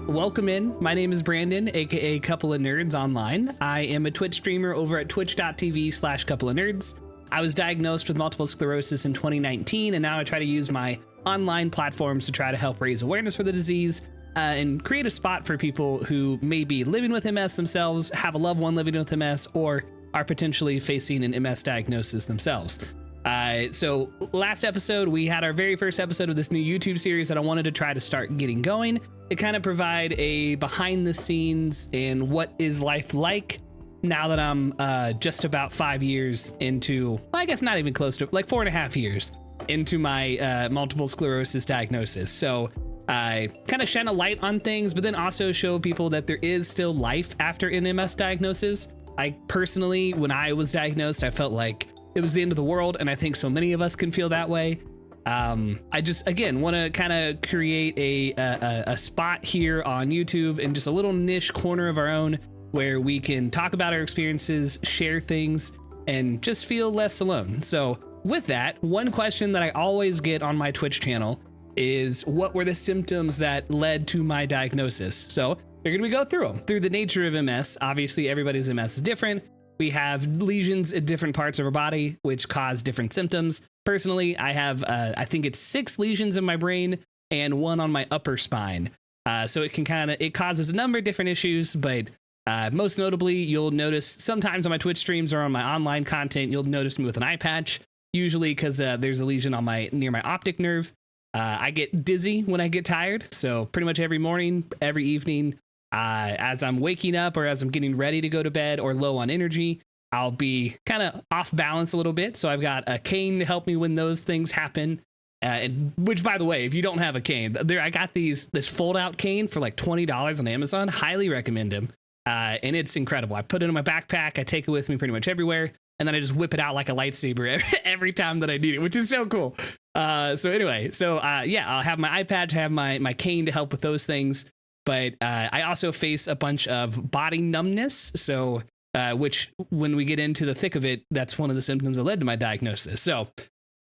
welcome in. My name is Brandon, aka Couple of Nerds Online. I am a Twitch streamer over at twitch.tv/Couple of Nerds. I was diagnosed with multiple sclerosis in 2019, and now I try to use my online platforms to try to help raise awareness for the disease and create a spot for people who may be living with MS themselves, have a loved one living with MS, or are potentially facing an MS diagnosis themselves. So last episode, we had our very first episode of this new YouTube series that I wanted to try to start getting going. To kind of provide a behind the scenes and what is life like now that I'm just about 5 years into, well, I guess not even close to, like 4.5 years into my multiple sclerosis diagnosis. So I kind of shine a light on things, but then also show people that there is still life after an MS diagnosis. I personally, when I was diagnosed, I felt like it was the end of the world, and I think so many of us can feel that way. I just, again, want to kind of create a spot here on YouTube and just a little niche corner of our own where we can talk about our experiences, share things, and just feel less alone. So with that, one question that I always get on my Twitch channel is, what were the symptoms that led to my diagnosis? So we're going to go through them. Through the nature of MS, obviously everybody's MS is different. We have lesions at different parts of our body, which cause different symptoms. Personally, I have, I think it's 6 lesions in my brain and 1 on my upper spine. So it can it causes a number of different issues, but most notably, you'll notice sometimes on my Twitch streams or on my online content, you'll notice me with an eye patch, usually because there's a lesion on near my optic nerve. I get dizzy when I get tired. So pretty much every morning, every evening, as I'm waking up or as I'm getting ready to go to bed or low on energy, I'll be kind of off balance a little bit. So I've got a cane to help me when those things happen. Which, by the way, if you don't have a cane, I got this fold out cane for like $20 on Amazon. Highly recommend them. And it's incredible. I put it in my backpack. I take it with me pretty much everywhere. And then I just whip it out like a lightsaber every time that I need it, which is so cool. So anyway, yeah, I'll have my eye patch, I have my cane to help with those things. But I also face a bunch of body numbness. So which, when we get into the thick of it, that's one of the symptoms that led to my diagnosis. So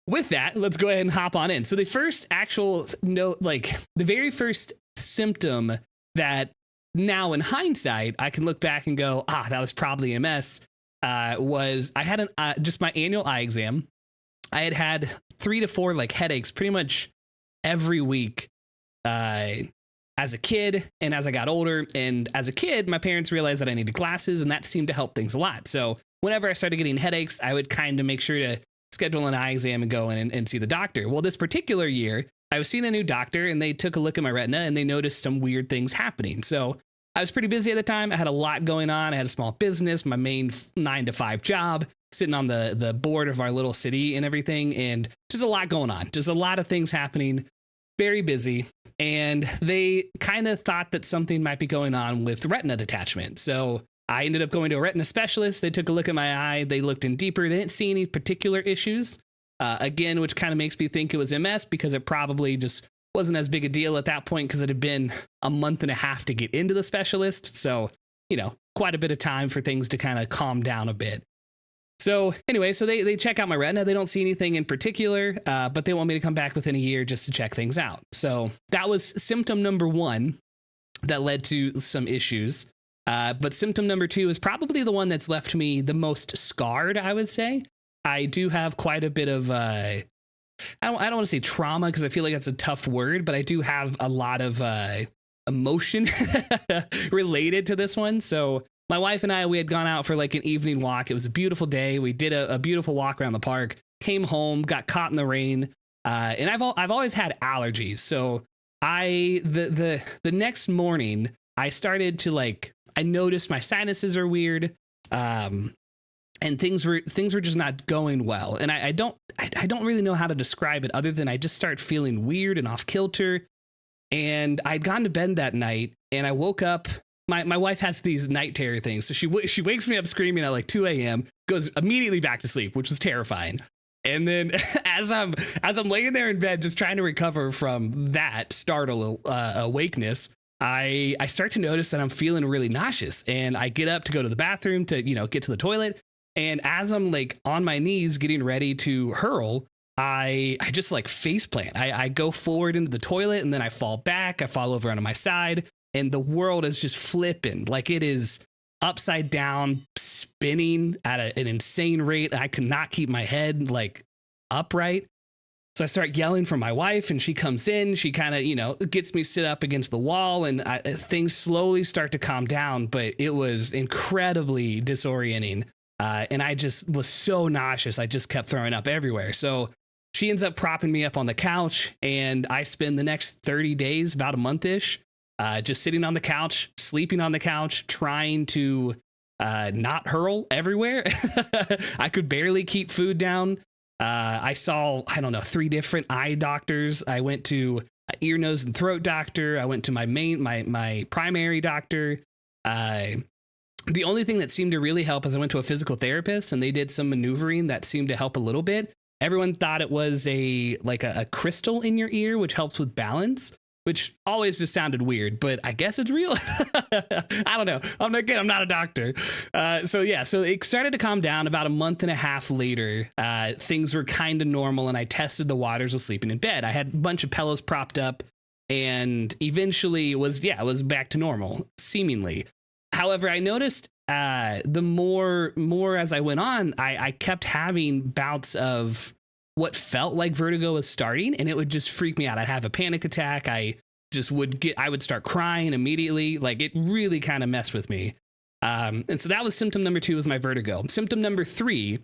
with that, let's go ahead and hop on in. So the first the very first symptom that now in hindsight, I can look back and go, that was probably MS, was I had just my annual eye exam. I had 3 to 4 headaches pretty much every week as a kid and as I got older. And as a kid, my parents realized that I needed glasses, and that seemed to help things a lot. So whenever I started getting headaches, I would kind of make sure to schedule an eye exam and go in and see the doctor. Well, this particular year, I was seeing a new doctor, and they took a look at my retina and they noticed some weird things happening. So I was pretty busy at the time. I had a lot going on. I had a small business, my main 9-to-5 job, sitting on the board of our little city and everything, and just a lot going on. Just a lot of things happening, very busy. And they kind of thought that something might be going on with retina detachment. So I ended up going to a retina specialist. They took a look at my eye. They looked in deeper. They didn't see any particular issues, again, which kind of makes me think it was MS, because it probably just wasn't as big a deal at that point, because it had been a month and a half to get into the specialist. So, quite a bit of time for things to kind of calm down a bit. So anyway, so they check out my retina. They don't see anything in particular, but they want me to come back within a year just to check things out. So that was symptom number 1 that led to some issues. But symptom number 2 is probably the one that's left me the most scarred, I would say. I do have quite a bit of, I don't want to say trauma, because I feel like that's a tough word, but I do have a lot of emotion related to this one. So my wife and I, we had gone out for an evening walk. It was a beautiful day. We did a beautiful walk around the park, came home, got caught in the rain. And I've always had allergies. So the next morning I started to I noticed my sinuses are weird. And things were just not going well. And I don't really know how to describe it, other than I just started feeling weird and off kilter. And I'd gone to bed that night, and I woke up. My wife has these night terror things. So she wakes me up screaming at 2 a.m., goes immediately back to sleep, which was terrifying. And then as I'm laying there in bed, just trying to recover from that startle awakeness, I start to notice that I'm feeling really nauseous, and I get up to go to the bathroom to, get to the toilet. And as I'm on my knees getting ready to hurl, I just face plant. I go forward into the toilet, and then I fall back. I fall over onto my side. and the world is just flipping. Like it is upside down, spinning at an insane rate. I could not keep my head like upright. So I start yelling for my wife, and she comes in. She kind of, gets me sit up against the wall, and things slowly start to calm down. But it was incredibly disorienting. And I just was so nauseous. I just kept throwing up everywhere. So she ends up propping me up on the couch, and I spend the next 30 days, about a month-ish, just sitting on the couch, sleeping on the couch, trying to not hurl everywhere. I could barely keep food down. I saw, 3 different eye doctors. I went to an ear, nose, and throat doctor. I went to my primary doctor. The only thing that seemed to really help is I went to a physical therapist, and they did some maneuvering that seemed to help a little bit. Everyone thought it was a crystal in your ear, which helps with balance, which always just sounded weird, but I guess it's real. I don't know. I'm not a doctor. So it started to calm down. About a month and a half later, things were kind of normal, and I tested the waters of sleeping in bed. I had a bunch of pillows propped up, and eventually it was back to normal, seemingly. However, I noticed the more as I went on, I kept having bouts of what felt like vertigo was starting, and it would just freak me out. I'd have a panic attack. I would start crying immediately. Like it really kind of messed with me. And so that was symptom number 2, was my vertigo. Symptom number 3,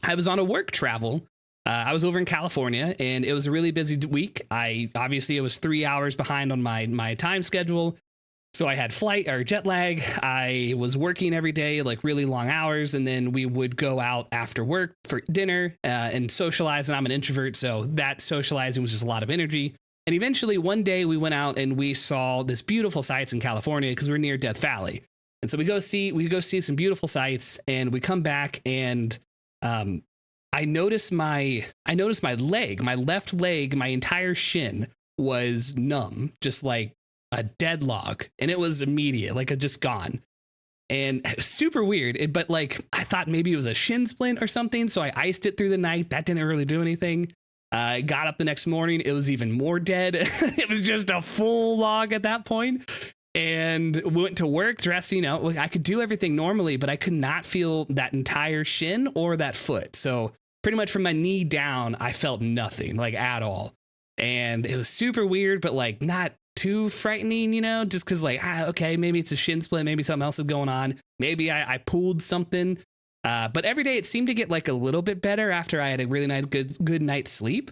I was on a work travel. I was over in California, and it was a really busy week. I was 3 hours behind on my time schedule. So I had flight or jet lag. I was working every day, like really long hours. And then we would go out after work for dinner and socialize. And I'm an introvert, so that socializing was just a lot of energy. And eventually one day we went out and we saw this beautiful sights in California because we're near Death Valley. And so we go see some beautiful sights, and we come back, and I noticed my leg, my left leg, my entire shin was numb, just like a dead log, and it was immediate, like it just gone. And it was super weird, but like I thought maybe it was a shin splint or something, so I iced it through the night. That didn't really do anything. I got up the next morning, it was even more dead. It was just a full log at that point. And went to work dressed, I could do everything normally, but I could not feel that entire shin or that foot. So pretty much from my knee down, I felt nothing, like at all. And it was super weird, but like not too frightening, just because like, okay, maybe it's a shin splint, maybe something else is going on. Maybe I pulled something. But every day it seemed to get like a little bit better after I had a really nice, good night's sleep.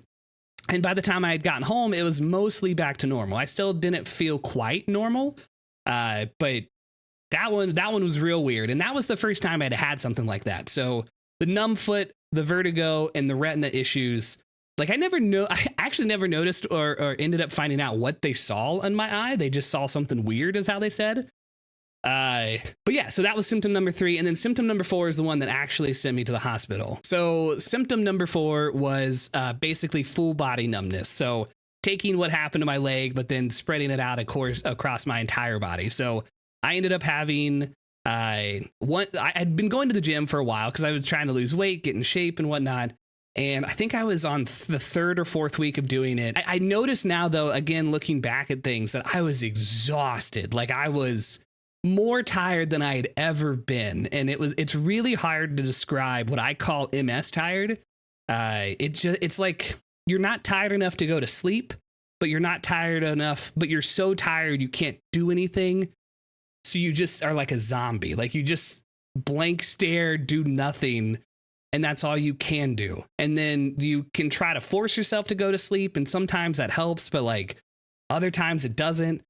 And by the time I had gotten home, it was mostly back to normal. I still didn't feel quite normal. But that one was real weird. And that was the first time I'd had something like that. So the numb foot, the vertigo, and the retina issues, like I actually never noticed or ended up finding out what they saw on my eye. They just saw something weird, is how they said. But yeah, so that was symptom number 3. And then symptom number 4 is the one that actually sent me to the hospital. So symptom number 4 was basically full body numbness. So taking what happened to my leg, but then spreading it out across my entire body. So I ended up having I had been going to the gym for a while because I was trying to lose weight, get in shape and whatnot. And I think I was on the 3rd or 4th week of doing it. I noticed now, though, again, looking back at things, that I was exhausted. Like I was more tired than I had ever been. And it's really hard to describe what I call MS tired. It's like you're not tired enough to go to sleep, but you're not tired enough, but you're so tired you can't do anything. So you just are like a zombie. Like you just blank stare, do nothing. And that's all you can do. And then you can try to force yourself to go to sleep. And sometimes that helps, but like other times it doesn't.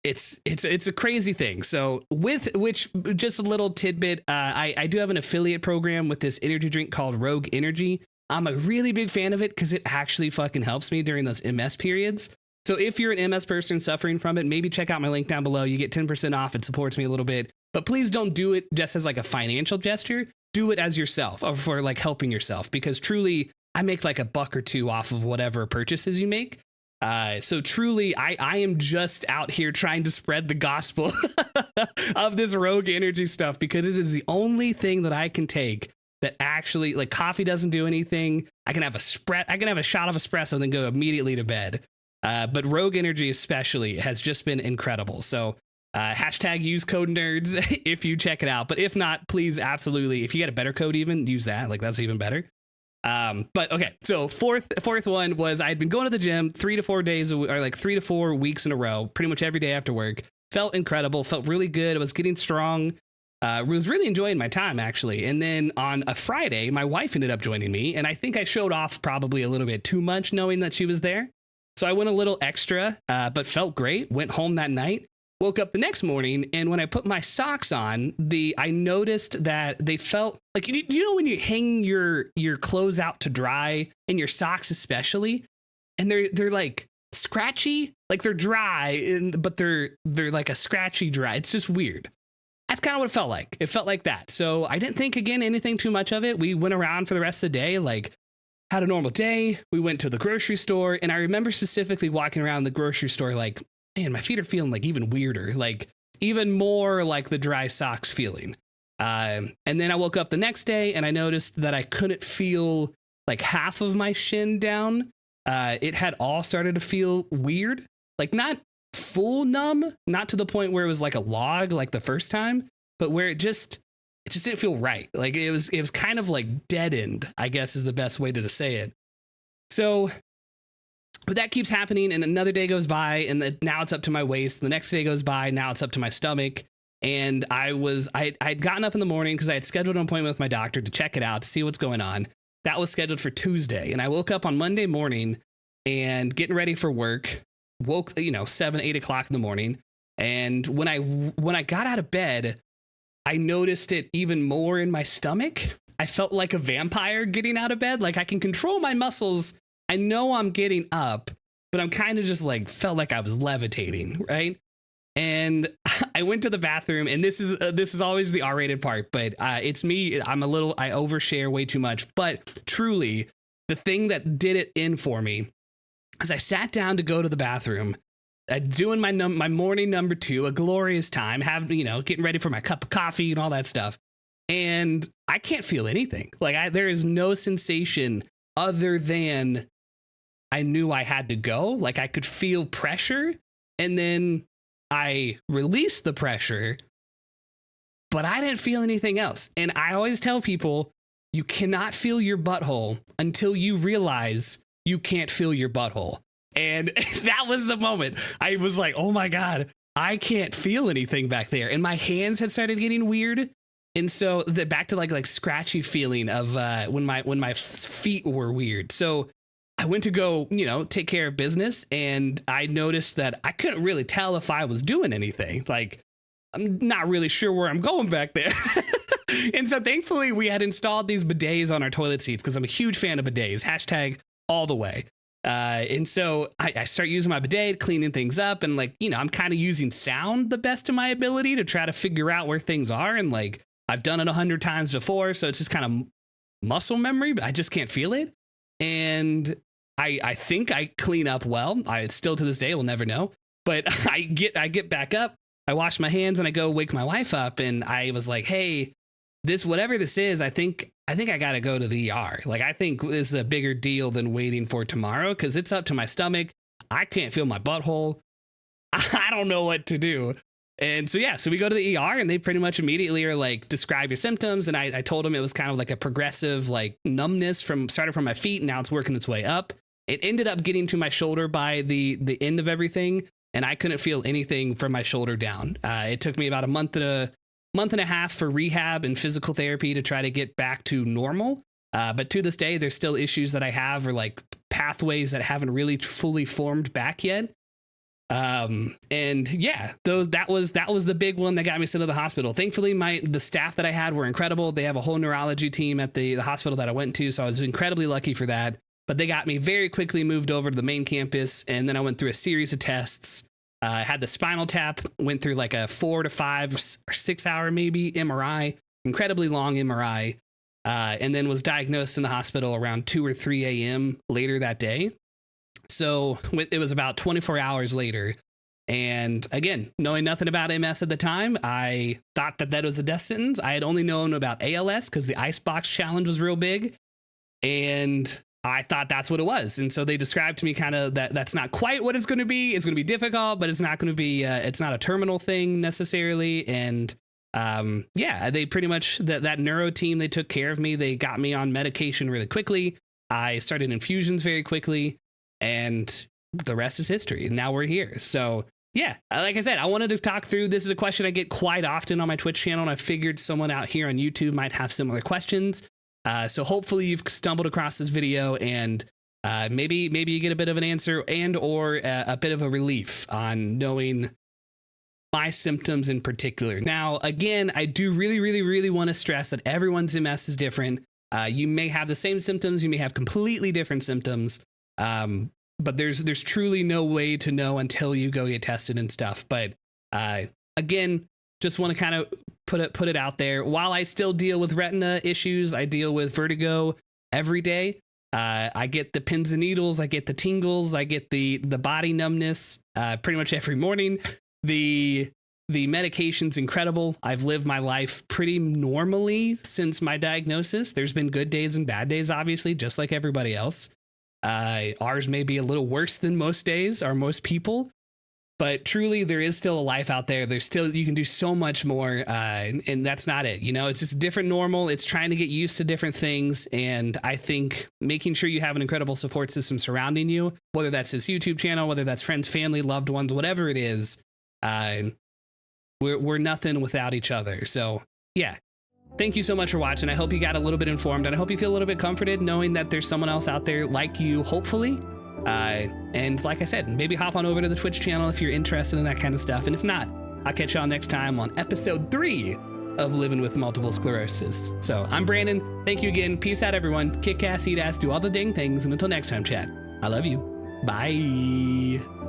It's a crazy thing. So just a little tidbit, I do have an affiliate program with this energy drink called Rogue Energy. I'm a really big fan of it because it actually fucking helps me during those MS periods. So if you're an MS person suffering from it, maybe check out my link down below. You get 10% off. It supports me a little bit, but please don't do it just as like a financial gesture. Do it as yourself, or for like helping yourself, because truly I make like $1 or $2 off of whatever purchases you make. So truly I am just out here trying to spread the gospel of this Rogue Energy stuff, because it is the only thing that I can take that actually, like, coffee doesn't do anything. I can have a shot of espresso and then go immediately to bed. But Rogue Energy especially has just been incredible. So hashtag use code nerds if you check it out. But if not, please absolutely, if you get a better code, even use that. Like that's even better. But okay, so fourth one was I'd been going to the gym 3 to 4 days or like 3 to 4 weeks in a row, pretty much every day after work. Felt incredible, felt really good. I was getting strong. Was really enjoying my time actually. And then on a Friday, my wife ended up joining me, and I think I showed off probably a little bit too much knowing that she was there. So I went a little extra, but felt great. Went home that night. Woke up the next morning, and when I put my socks on, I noticed that they felt like, you know when you hang your clothes out to dry, and your socks especially, and they're like scratchy, like they're dry, but they're like a scratchy dry. It's just weird. That's kind of what it felt like. It felt like that. So I didn't think again anything too much of it. We went around for the rest of the day, like had a normal day. We went to the grocery store, and I remember specifically walking around the grocery store like, man, my feet are feeling like even weirder, like even more like the dry socks feeling. And then I woke up the next day and I noticed that I couldn't feel like half of my shin down. It had all started to feel weird, like not full numb, not to the point where it was like a log like the first time, but where it just didn't feel right. Like it was kind of like deadened, I guess is the best way to say it. So but that keeps happening, and another day goes by, and now it's up to my waist. The next day goes by, now it's up to my stomach. And I'd gotten up in the morning because I had scheduled an appointment with my doctor to check it out, to see what's going on. That was scheduled for Tuesday. And I woke up on Monday morning and getting ready for work, woke, 7, 8 o'clock in the morning. And when I got out of bed, I noticed it even more in my stomach. I felt like a vampire getting out of bed. Like I can control my muscles. I know I'm getting up, but I'm kind of just like felt like I was levitating, right? And I went to the bathroom, and this is always the R-rated part, but it's me. I overshare way too much. But truly, the thing that did it in for me is I sat down to go to the bathroom, doing my morning number 2, a glorious time, getting ready for my cup of coffee and all that stuff, and I can't feel anything. Like there is no sensation other than I knew I had to go. Like I could feel pressure, and then I released the pressure, but I didn't feel anything else. And I always tell people, you cannot feel your butthole until you realize you can't feel your butthole. And that was the moment I was like, oh my God, I can't feel anything back there. And my hands had started getting weird. And so back to like scratchy feeling of when my feet were weird. So I went to go, take care of business, and I noticed that I couldn't really tell if I was doing anything. Like, I'm not really sure where I'm going back there. And so thankfully we had installed these bidets on our toilet seats, because I'm a huge fan of bidets, hashtag all the way. And so I start using my bidet, cleaning things up, and I'm kind of using sound the best of my ability to try to figure out where things are. And I've done it 100 times before, so it's just kind of muscle memory, but I just can't feel it. And I think I clean up well. I still to this day will never know. But I get back up, I wash my hands, and I go wake my wife up. And I was like, hey, whatever this is, I think I got to go to the ER. Like, I think this is a bigger deal than waiting for tomorrow, because it's up to my stomach. I can't feel my butthole. I don't know what to do. And so we go to the ER, and they pretty much immediately are like, describe your symptoms. And I told them it was kind of like a progressive numbness started from my feet, and now it's working its way up. It ended up getting to my shoulder by the end of everything, and I couldn't feel anything from my shoulder down. It took me about a month and a half for rehab and physical therapy to try to get back to normal. But to this day, there's still issues that I have, or like pathways that haven't really fully formed back yet. And yeah, that was the big one that got me sent to the hospital. Thankfully, the staff that I had were incredible. They have a whole neurology team at the hospital that I went to, so I was incredibly lucky for that. But they got me very quickly moved over to the main campus, and then I went through a series of tests. I had the spinal tap, went through like a 4 to 5 or 6 hour maybe MRI, incredibly long MRI, and then was diagnosed in the hospital around 2 or 3 a.m. later that day. So it was about 24 hours later. And again, knowing nothing about MS at the time, I thought that was a death sentence. I had only known about ALS because the Icebox challenge was real big. And I thought that's what it was. And so they described to me kind of that's not quite what it's going to be. It's going to be difficult, but it's not going to be, it's not a terminal thing necessarily. And yeah, they pretty much, that neuro team, they took care of me. They got me on medication really quickly. I started infusions very quickly, and the rest is history. And now we're here. So yeah, like I said, I wanted to talk through, this is a question I get quite often on my Twitch channel, and I figured someone out here on YouTube might have similar questions. So hopefully you've stumbled across this video, and maybe you get a bit of an answer and or a bit of a relief on knowing my symptoms in particular. Now, again, I do really want to stress that everyone's MS is different. You may have the same symptoms, you may have completely different symptoms, but there's truly no way to know until you go get tested and stuff. But again, just want to kind of put it out there. While I still deal with retina issues, I deal with vertigo every day. I get the pins and needles, I get the tingles, I get the body numbness pretty much every morning. The medication's incredible. I've lived my life pretty normally since my diagnosis. There's been good days and bad days, obviously, just like everybody else. Ours may be a little worse than most days or most people, but truly there is still a life out there. There's still, you can do so much more, and that's not it. You know, it's just a different normal. It's trying to get used to different things. And I think making sure you have an incredible support system surrounding you, whether that's this YouTube channel, whether that's friends, family, loved ones, whatever it is, we're nothing without each other. So yeah, thank you so much for watching. I hope you got a little bit informed, and I hope you feel a little bit comforted knowing that there's someone else out there like you, hopefully. And like I said, maybe hop on over to the Twitch channel if you're interested in that kind of stuff. And if not, I'll catch y'all next time on episode 3 of Living with Multiple Sclerosis. So I'm Brandon. Thank you again. Peace out, everyone. Kick ass, eat ass, do all the dang things. And until next time, chat, I love you. Bye.